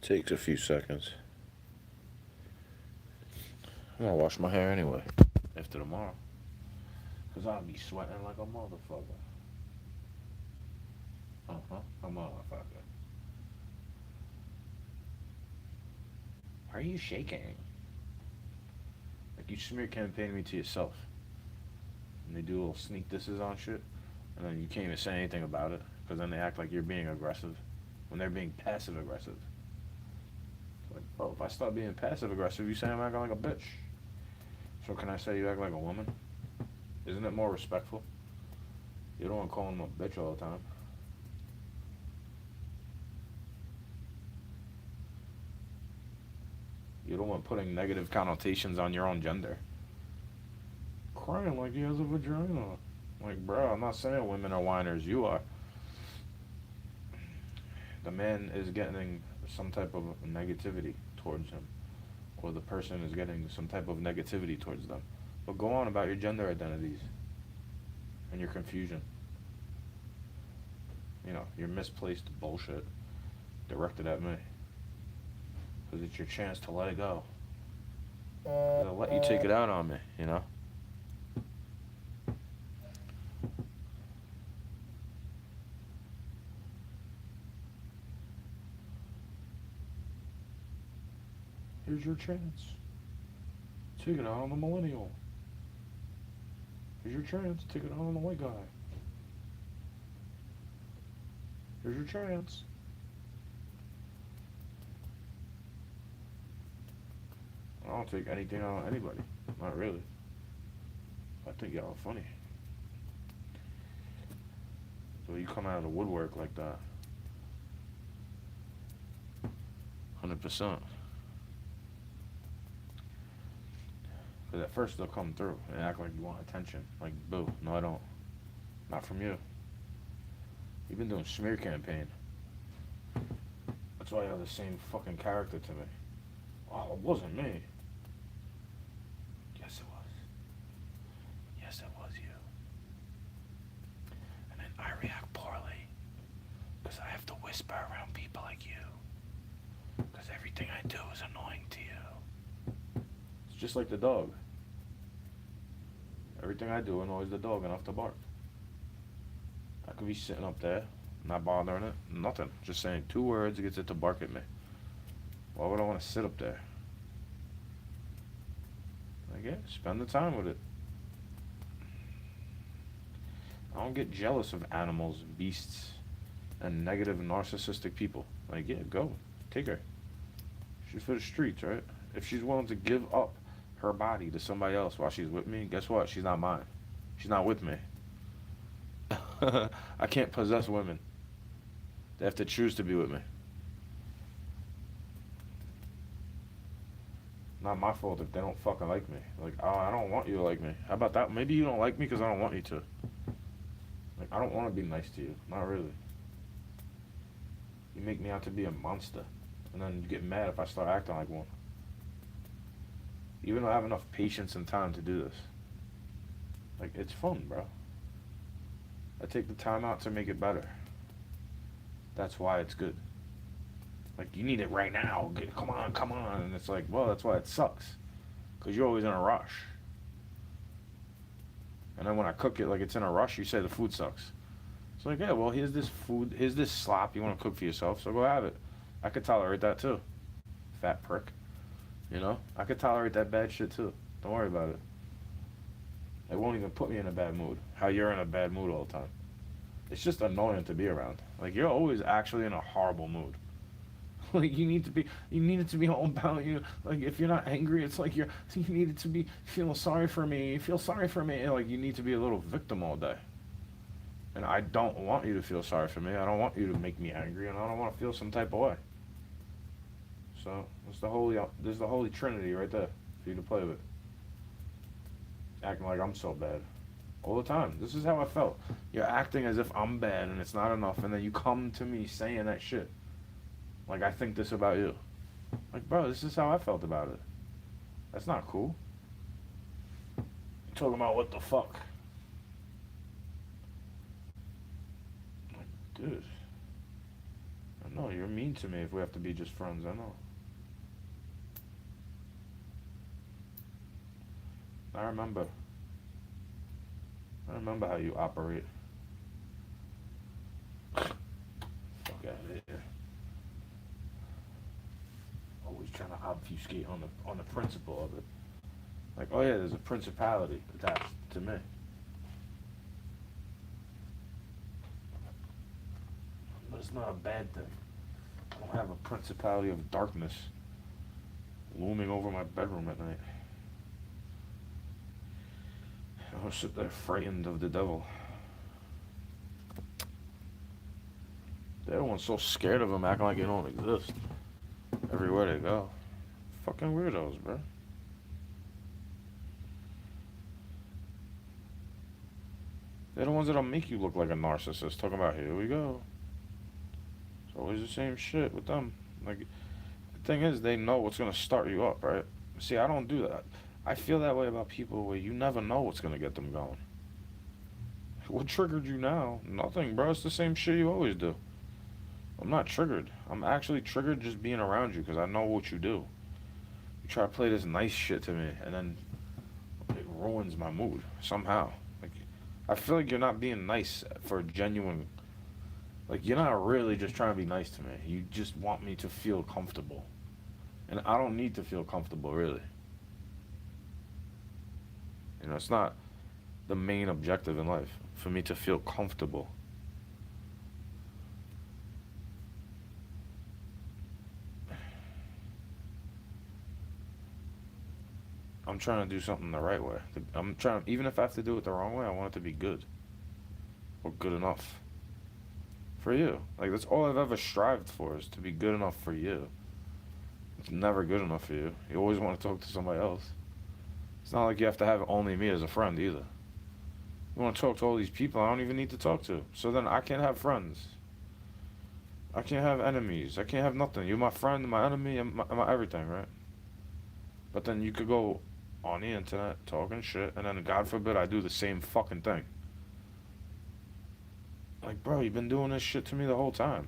Takes a few seconds. I'm gonna wash my hair anyway. After tomorrow. Cause I'll be sweating like a motherfucker. Uh-huh. A motherfucker. Why are you shaking? Like you smear campaign me to yourself. And they do little sneak disses on shit. And then you can't even say anything about it. Because then they act like you're being aggressive. When they're being passive aggressive. It's like, bro, if I start being passive aggressive, you say I'm acting like a bitch. So can I say you act like a woman? Isn't it more respectful? You don't want to call them a bitch all the time. You don't want putting negative connotations on your own gender. Crying like he has a vagina. Like, bro, I'm not saying women are whiners. You are. The man is getting some type of negativity towards him, or the person is getting some type of negativity towards them. But go on about your gender identities and your confusion. Your misplaced bullshit directed at me. Because it's your chance to let it go. They'll let you take it out on me. Here's your chance. Take it out on the millennial. Here's your chance. Take it out on the white guy. Here's your chance. I don't take anything out on anybody. Not really. I think y'all are funny. So you come out of the woodwork like that. 100%. Because at first they'll come through and act like you want attention. Like, boo. No, I don't. Not from you. You've been doing smear campaign. That's why you have the same fucking character to me. Oh, it wasn't me. Yes, it was. Yes, it was you. And then I react poorly. Because I have to whisper around people like you. Because everything I do is annoying to you. It's just like the dog. Everything I do annoys the dog enough to bark. I could be sitting up there, not bothering it, nothing. Just saying 2 words, it gets it to bark at me. Why would I want to sit up there? Like, yeah, spend the time with it. I don't get jealous of animals, beasts, and negative narcissistic people. Like, yeah, go. Take her. She's for the streets, right? If she's willing to give up her body to somebody else while she's with me, guess what? She's not mine. She's not with me. I can't possess women. They have to choose to be with me. Not my fault if they don't fucking like me. Like, oh, I don't want you to like me. How about that? Maybe you don't like me because I don't want you to. Like, I don't want to be nice to you. Not really. You make me out to be a monster. And then you get mad if I start acting like one. Even though I have enough patience and time to do this. Like, it's fun, bro. I take the time out to make it better. That's why it's good. Like, you need it right now. Come on, come on. And it's like, well, that's why it sucks. Because you're always in a rush. And then when I cook it like it's in a rush, you say the food sucks. It's like, yeah, well, here's this food. Here's this slop you want to cook for yourself, so go have it. I could tolerate that too. Fat prick. I could tolerate that bad shit too. Don't worry about it. It won't even put me in a bad mood. How you're in a bad mood all the time. It's just annoying to be around. Like, you're always actually in a horrible mood. Like, you need it to be all about you. Like, if you're not angry, it's like you need it to be, feel sorry for me, feel sorry for me. Like, you need to be a little victim all day. And I don't want you to feel sorry for me. I don't want you to make me angry, and I don't want to feel some type of way. So, there's the holy trinity right there for you to play with. Acting like I'm so bad. All the time. This is how I felt. You're acting as if I'm bad and it's not enough, and then you come to me saying that shit. Like, I think this about you. Like, bro, this is how I felt about it. That's not cool. You're talking about what the fuck. Like, dude. No, you're mean to me if we have to be just friends. I know. I remember. I remember how you operate. Fuck out of here. Always trying to obfuscate on the principle of it. Like, oh yeah, there's a principality attached to me. But it's not a bad thing. I don't have a principality of darkness looming over my bedroom at night. I don't sit there frightened of the devil. Everyone's so scared of him, acting like he don't exist. Everywhere they go. Fucking weirdos, bro. They're the ones that'll make you look like a narcissist. Talking about, here we go. It's always the same shit with them. Like, the thing is, they know what's gonna start you up, right? See, I don't do that. I feel that way about people where you never know what's gonna get them going. What triggered you now? Nothing, bro. It's the same shit you always do. I'm not triggered. I'm actually triggered just being around you because I know what you do. You try to play this nice shit to me, and then it ruins my mood somehow. Like, I feel like you're not being nice for genuine. Like, you're not really just trying to be nice to me. You just want me to feel comfortable, and I don't need to feel comfortable, really. You know, it's not the main objective in life for me to feel comfortable. I'm trying to do something the right way. I'm trying, even if I have to do it the wrong way, I want it to be good or good enough for you. Like, that's all I've ever strived for, is to be good enough for you. It's never good enough for you. You always want to talk to somebody else. It's not like you have to have only me as a friend either. You want to talk to all these people I don't even need to talk to. So then I can't have friends. I can't have enemies. I can't have nothing. You're my friend, my enemy, and my everything, right? But then you could go on the internet talking shit, and then God forbid I do the same fucking thing. Like, bro, you've been doing this shit to me the whole time.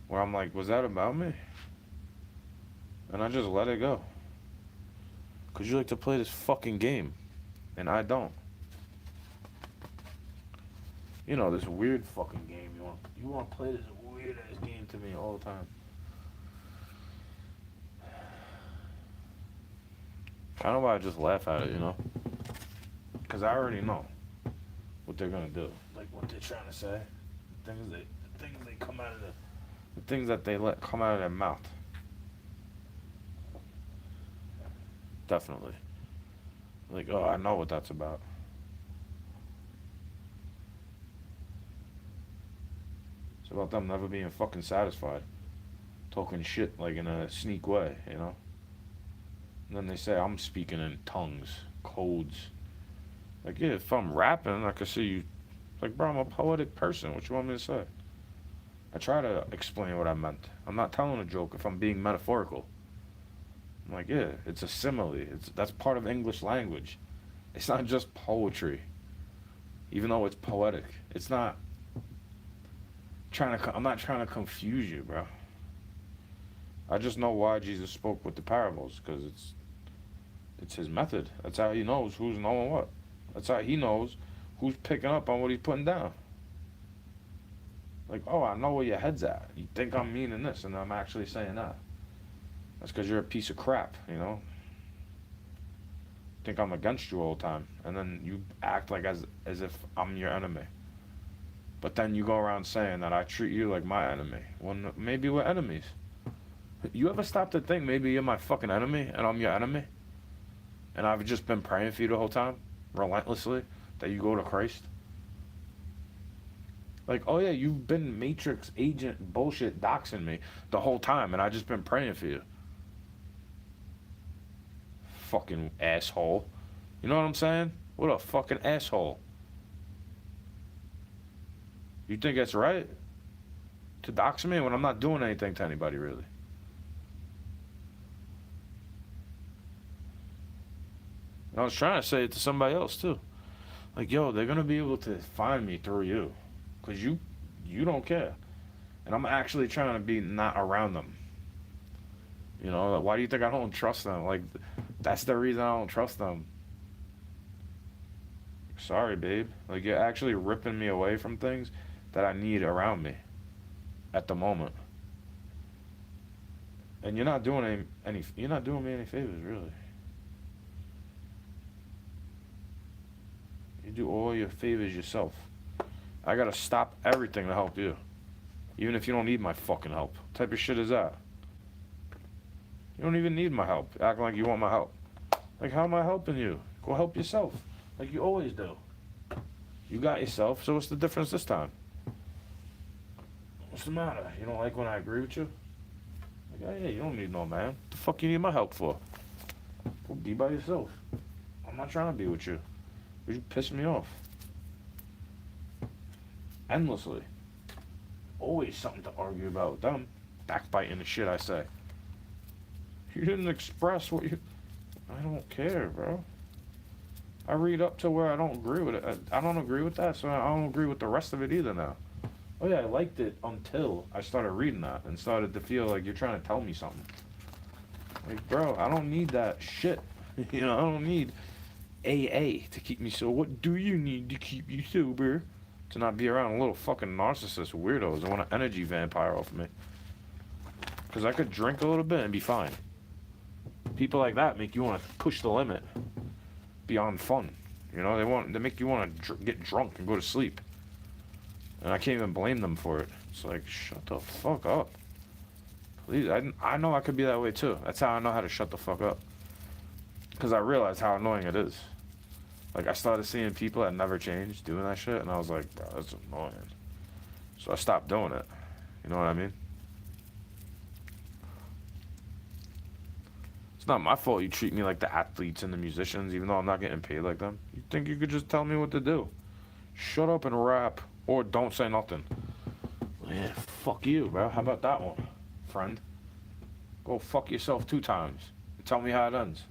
Where I'm like, was that about me? And I just let it go. Because you like to play this fucking game, and I don't. You know, this weird fucking game. You want to play this weird ass game to me all the time. I don't know why I just laugh at it, you know? Because I already know what they're going to do. Like, what they're trying to say. The things they come out of the things that they let come out of their mouth. Definitely. Like, oh, I know what that's about. It's about them never being fucking satisfied. Talking shit, like, in a sneak way, you know? And then they say, I'm speaking in tongues, codes. Like, yeah, if I'm rapping, I could see you. Like, bro, I'm a poetic person. What you want me to say? I try to explain what I meant. I'm not telling a joke if I'm being metaphorical. I'm like, yeah, it's a simile. That's part of English language. It's not just poetry. Even though it's poetic. It's not I'm not trying to confuse you, bro. I just know why Jesus spoke with the parables, because it's his method. That's how he knows who's knowing what. That's how he knows who's picking up on what he's putting down. Like, oh, I know where your head's at. You think I'm meaning this, and I'm actually saying that. That's because you're a piece of crap, you know? Think I'm against you all the time, and then you act like as if I'm your enemy. But then you go around saying that I treat you like my enemy. Well, maybe we're enemies. You ever stop to think maybe you're my fucking enemy and I'm your enemy? And I've just been praying for you the whole time, relentlessly, that you go to Christ? Like, oh yeah, you've been Matrix agent bullshit doxing me the whole time, and I've just been praying for you. Fucking asshole. You know what I'm saying? What a fucking asshole. You think that's right? To dox me when I'm not doing anything to anybody, really? I was trying to say it to somebody else, too. Like, yo, they're going to be able to find me through you. Because you don't care. And I'm actually trying to be not around them. You know, like, why do you think I don't trust them? Like, that's the reason I don't trust them. Sorry, babe. Like, you're actually ripping me away from things that I need around me at the moment. And you're not doing you're not doing me any favors, really. You do all your favors yourself. I gotta stop everything to help you. Even if you don't need my fucking help. What type of shit is that? You don't even need my help. Acting like you want my help. Like, how am I helping you? Go help yourself. Like you always do. You got yourself, so what's the difference this time? What's the matter? You don't like when I agree with you? Like, oh yeah, you don't need no man. What the fuck you need my help for? Go be by yourself. I'm not trying to be with you. You piss me off. Endlessly. Always something to argue about with them. Backbiting the shit I say. You didn't express what you... I don't care, bro. I read up to where I don't agree with it. I don't agree with that, so I don't agree with the rest of it either now. Oh yeah, I liked it until I started reading that and started to feel like you're trying to tell me something. Like, bro, I don't need that shit. You know, I don't need AA to keep me so. What do you need to keep you sober? To not be around a little fucking narcissist weirdos that want an energy vampire off of me. Because I could drink a little bit and be fine. People like that make you want to push the limit beyond fun. You know, they make you want to get drunk and go to sleep. And I can't even blame them for it. It's like, shut the fuck up. Please, I know I could be that way too. That's how I know how to shut the fuck up. Because I realized how annoying it is. Like, I started seeing people that never changed doing that shit, and I was like, bro, that's annoying. So I stopped doing it. You know what I mean? It's not my fault you treat me like the athletes and the musicians, even though I'm not getting paid like them. You think you could just tell me what to do? Shut up and rap, or don't say nothing. Yeah, fuck you, bro. How about that one, friend? Go fuck yourself 2 times. And tell me how it ends.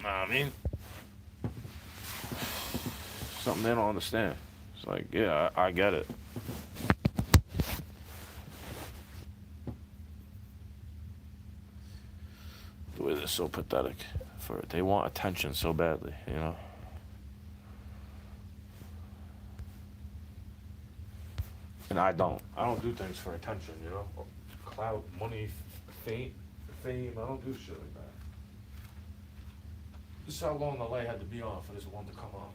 Know what I mean? Something they don't understand. It's like, yeah, I get it. The way they're so pathetic. They want attention so badly, you know? And I don't. I don't do things for attention, you know? Clout, money, fame. I don't do shit like that. This is how long the light had to be on for this one to come on.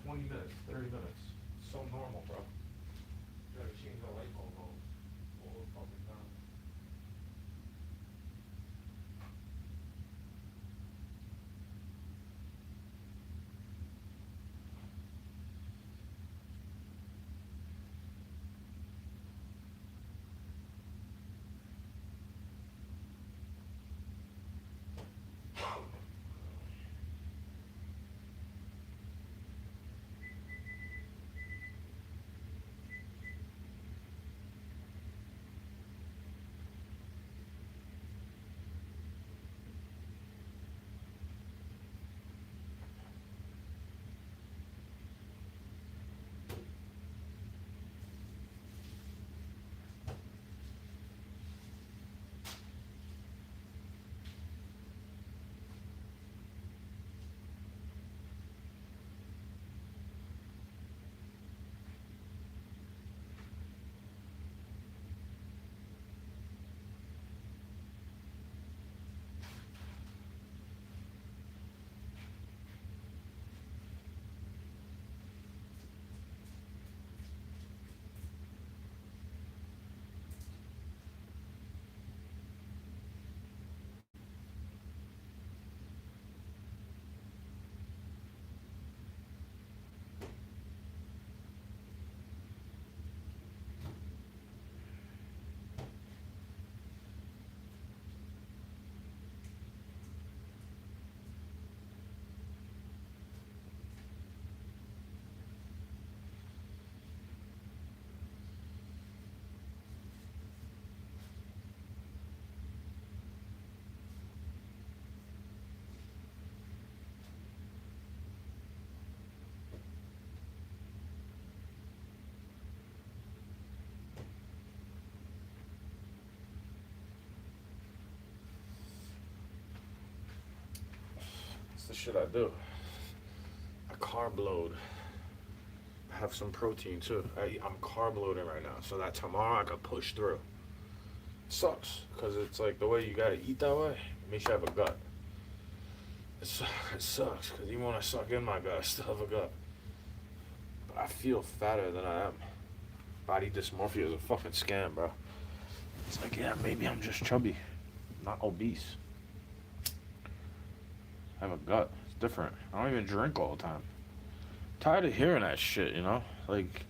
20 minutes, 30 minutes. So normal, bro. You gotta change the light bulb all the fucking time. shit I do. I carb load. I have some protein too. I'm carb loading right now, so that tomorrow I could push through. It sucks because it's like the way you gotta eat that way makes you have a gut. It sucks because even when I suck in my gut, I still have a gut. But I feel fatter than I am. Body dysmorphia is a fucking scam, bro. It's like, yeah, maybe I'm just chubby, not obese. I have a gut. It's different. I don't even drink all the time. Tired of hearing that shit, you know? Like,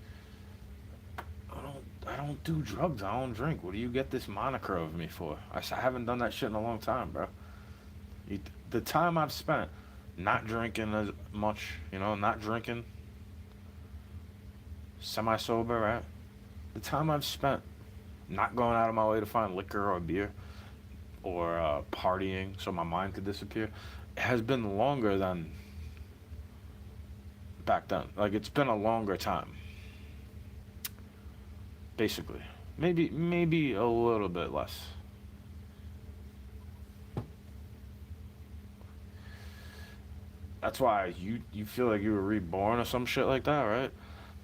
I don't do drugs. I don't drink. What do you get this moniker of me for? I haven't done that shit in a long time, bro. The time I've spent not drinking as much, you know, not drinking, semi-sober, right? The time I've spent not going out of my way to find liquor or beer or partying so my mind could disappear has been longer than back then. Like, it's been a longer time, basically. Maybe a little bit less. That's why you feel like you were reborn or some shit like that, right?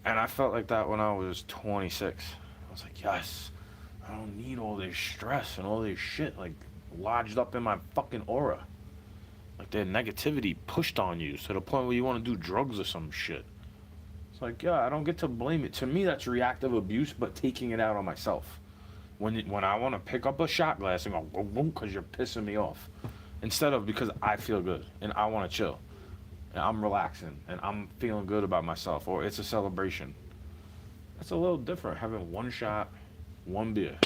And I felt like that when I was 26. I was like, yes, I don't need all this stress and all this shit like lodged up in my fucking aura. Like their negativity pushed on you to the point where you want to do drugs or some shit. It's like, yeah, I don't get to blame it. To me, that's reactive abuse, but taking it out on myself. When I want to pick up a shot glass and go boom boom because you're pissing me off, instead of because I feel good and I want to chill and I'm relaxing and I'm feeling good about myself or it's a celebration. That's a little different having one shot, one beer,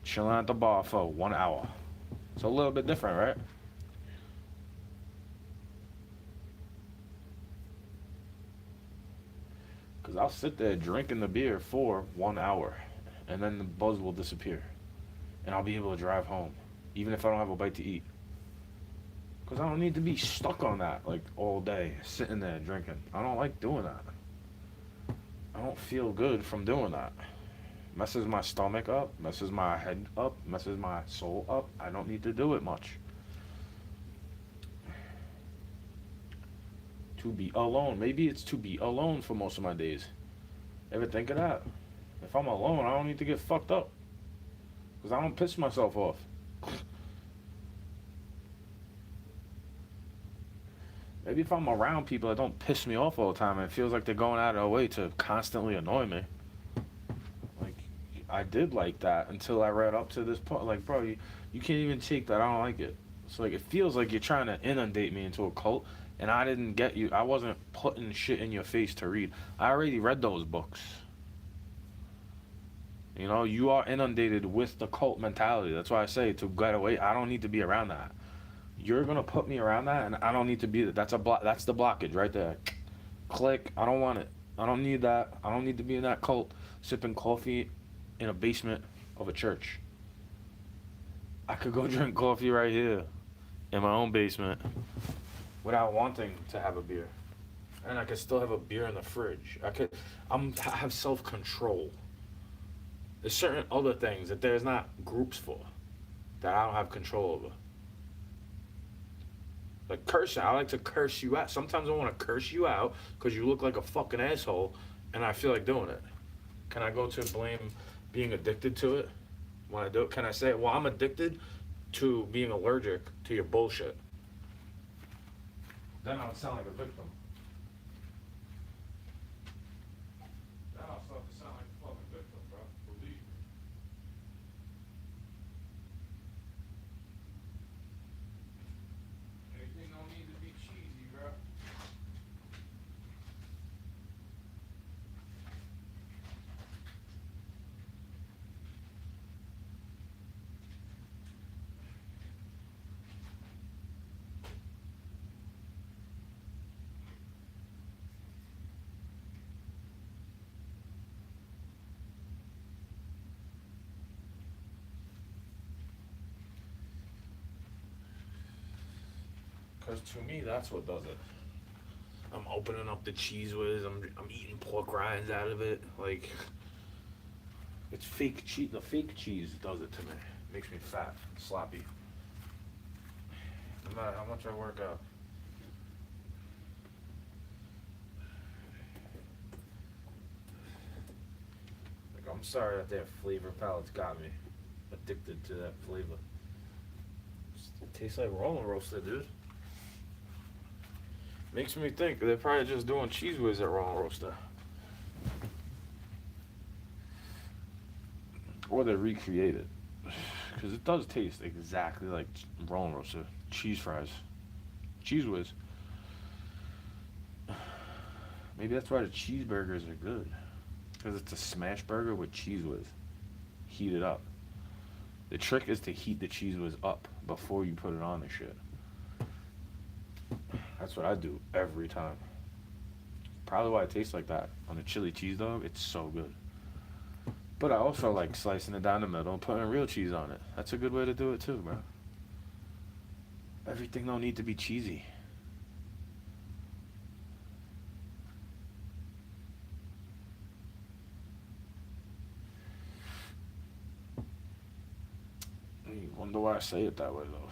chilling at the bar for 1 hour. It's a little bit different, right? Because I'll sit there drinking the beer for 1 hour and then the buzz will disappear and I'll be able to drive home even if I don't have a bite to eat. Because I don't need to be stuck on that like all day, sitting there drinking. I don't like doing that. I don't feel good from doing that. Messes my stomach up, messes my head up, messes my soul up. I don't need to do it much. To be alone. Maybe it's to be alone for most of my days. Ever think of that? If I'm alone, I don't need to get fucked up. Because I don't piss myself off. Maybe if I'm around people that don't piss me off all the time, it feels like they're going out of their way to constantly annoy me. Like, I did like that until I read up to this point. Like, bro, you can't even take that. I don't like it. So, like, it feels like you're trying to inundate me into a cult, and I didn't get you. I wasn't putting shit in your face to read. I already read those books. You know, you are inundated with the cult mentality. That's why I say to get away, I don't need to be around that. You're gonna put me around that, and I don't need to be. That's a block. That's the blockage right there. Click. I don't want it. I don't need that. I don't need to be in that cult, sipping coffee in a basement of a church. I could go drink coffee right here, in my own basement, without wanting to have a beer, and I could still have a beer in the fridge. I have self control. There's certain other things that there's not groups for, that I don't have control over. Like cursing, I like to curse you out. Sometimes I want to curse you out because you look like a fucking asshole, and I feel like doing it. Can I go to blame being addicted to it when I do it? Can I say, well, I'm addicted to being allergic to your bullshit? Then I'll sound like a victim. Then I'll start to sound like a fucking victim, bro. Believe me. Anything don't need to be cheesy, bro. Because to me, that's what does it. I'm opening up the cheese whiz. I'm eating pork rinds out of it. Like, it's fake cheese. The fake cheese does it to me. Makes me fat, sloppy. No matter how much I work out. I'm sorry that their flavor palates got me addicted to that flavor. It tastes like Rolling Roaster, dude. Makes me think they're probably just doing Cheese Whiz at Rolling Roaster. Or they recreate it. Because it does taste exactly like Rolling Roaster. Cheese fries. Cheese Whiz. Maybe that's why the cheeseburgers are good. Because it's a smash burger with Cheese Whiz. Heat it up. The trick is to heat the Cheese Whiz up before you put it on the shit. That's what I do every time. Probably why it tastes like that. On a chili cheese dog, it's so good. But I also like slicing it down the middle and putting real cheese on it. That's a good way to do it too, bro. Everything don't need to be cheesy. You wonder why I say it that way though.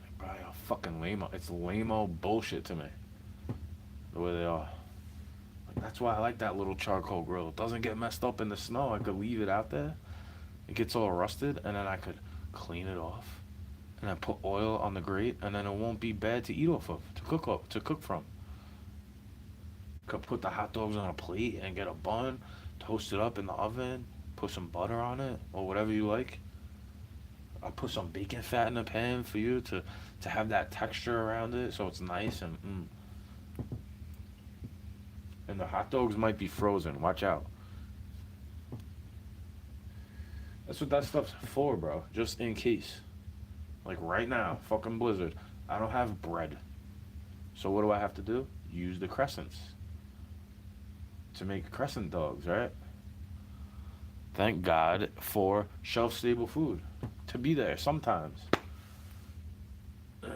Like, bro, y'all fucking lame. It's lame-o bullshit to me. The way they are. Like, that's why I like that little charcoal grill. It doesn't get messed up in the snow. I could leave it out there. It gets all rusted, and then I could clean it off, and then put oil on the grate, and then it won't be bad to eat off of, to cook from. Could put the hot dogs on a plate and get a bun, toast it up in the oven, put some butter on it or whatever you like. I'll put some bacon fat in the pan for you to have that texture around it so it's nice and the hot dogs might be frozen. Watch out. That's what that stuff's for, bro. Just in case. Like right now, fucking blizzard. I don't have bread. So what do I have to do? Use the crescents to make crescent dogs, right? Thank God for shelf-stable food to be there sometimes.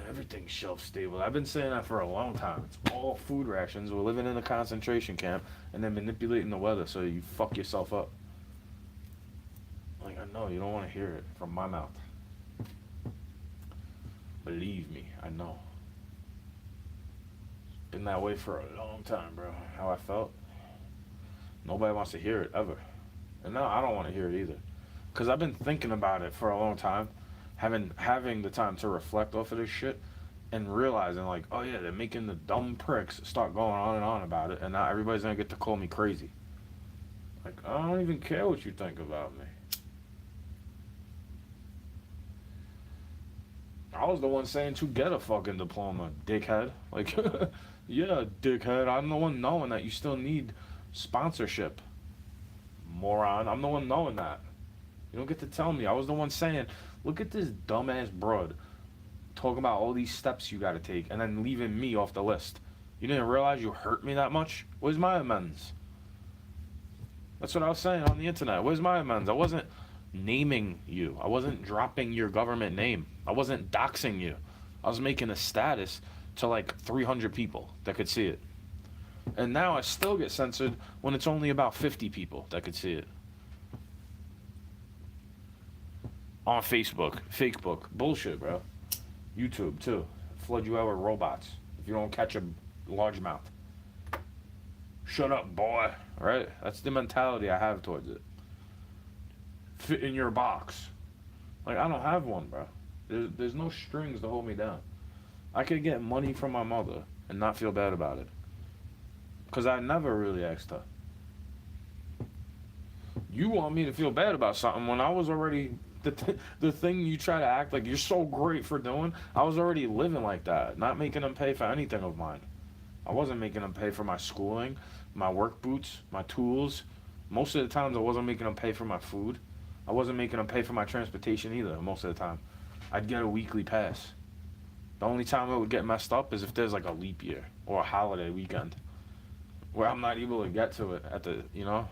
Everything's shelf-stable. I've been saying that for a long time. It's all food rations. We're living in a concentration camp and then manipulating the weather so you fuck yourself up. Like, I know, you don't want to hear it from my mouth. Believe me, I know. It's been that way for a long time, bro. How I felt. Nobody wants to hear it, ever. And now I don't want to hear it either. Because I've been thinking about it for a long time. Having the time to reflect off of this shit. And realizing, like, oh yeah, they're making the dumb pricks start going on and on about it. And now everybody's going to get to call me crazy. Like, I don't even care what you think about me. I was the one saying to get a fucking diploma, dickhead. Like, yeah, dickhead. I'm the one knowing that you still need sponsorship. Moron. I'm the one knowing that. You don't get to tell me. I was the one saying, look at this dumbass broad talking about all these steps you gotta take and then leaving me off the list. You didn't realize you hurt me that much? Where's my amends? That's what I was saying on the internet. Where's my amends? I wasn't naming you. I wasn't dropping your government name. I wasn't doxing you. I was making a status to like 300 people that could see it. And now I still get censored when it's only about 50 people that could see it. On Facebook, Fakebook, bullshit, bro. YouTube, too. Flood you out with robots if you don't catch a largemouth. Shut up, boy. Right? That's the mentality I have towards it. Fit in your box. Like, I don't have one, bro. There's no strings to hold me down. I could get money from my mother and not feel bad about it. Because I never really asked her. You want me to feel bad about something when I was already... The thing you try to act like you're so great for doing, I was already living like that. Not making them pay for anything of mine. I wasn't making them pay for my schooling, my work boots, my tools. Most of the times I wasn't making them pay for my food. I wasn't making them pay for my transportation either most of the time. I'd get a weekly pass. The only time it would get messed up is if there's like a leap year or a holiday weekend where I'm not able to get to it at the, you know?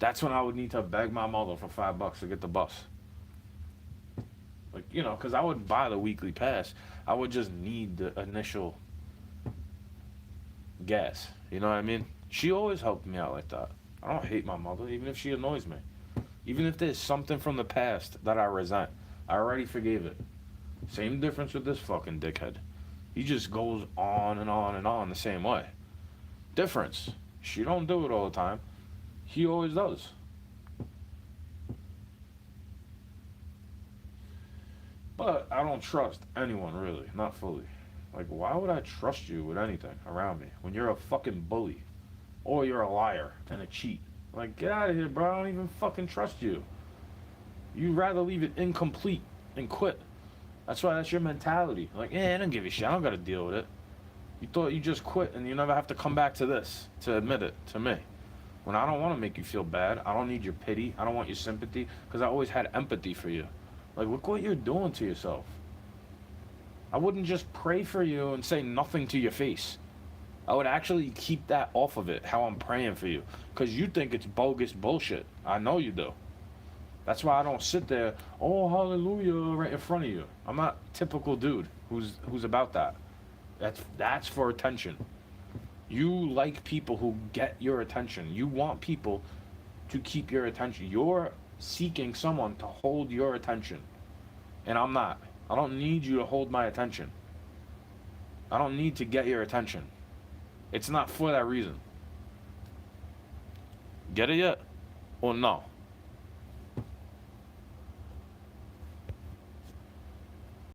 That's when I would need to beg my mother for $5 to get the bus. Like, you know, because I would buy the weekly pass. I would just need the initial gas. You know what I mean? She always helped me out like that. I don't hate my mother, even if she annoys me. Even if there's something from the past that I resent. I already forgave it. Same difference with this fucking dickhead. He just goes on and on and on the same way. Difference. She don't do it all the time. He always does. But I don't trust anyone really, not fully. Like, why would I trust you with anything around me when you're a fucking bully or you're a liar and a cheat? Like, get out of here, bro. I don't even fucking trust you. You'd rather leave it incomplete and quit. That's why that's your mentality. Like, yeah, I don't give a shit. I don't got to deal with it. You thought you just quit and you never have to come back to this to admit it to me. When I don't want to make you feel bad, I don't need your pity. I don't want your sympathy because I always had empathy for you. Like, look what you're doing to yourself. I wouldn't just pray for you and say nothing to your face. I would actually keep that off of it, how I'm praying for you. Because you think it's bogus bullshit. I know you do. That's why I don't sit there, oh, hallelujah, right in front of you. I'm not a typical dude who's about that. That's for attention. You like people who get your attention. You want people to keep your attention. You're seeking someone to hold your attention. And I'm not. I don't need you to hold my attention. I don't need to get your attention. It's not for that reason. Get it yet? Or no?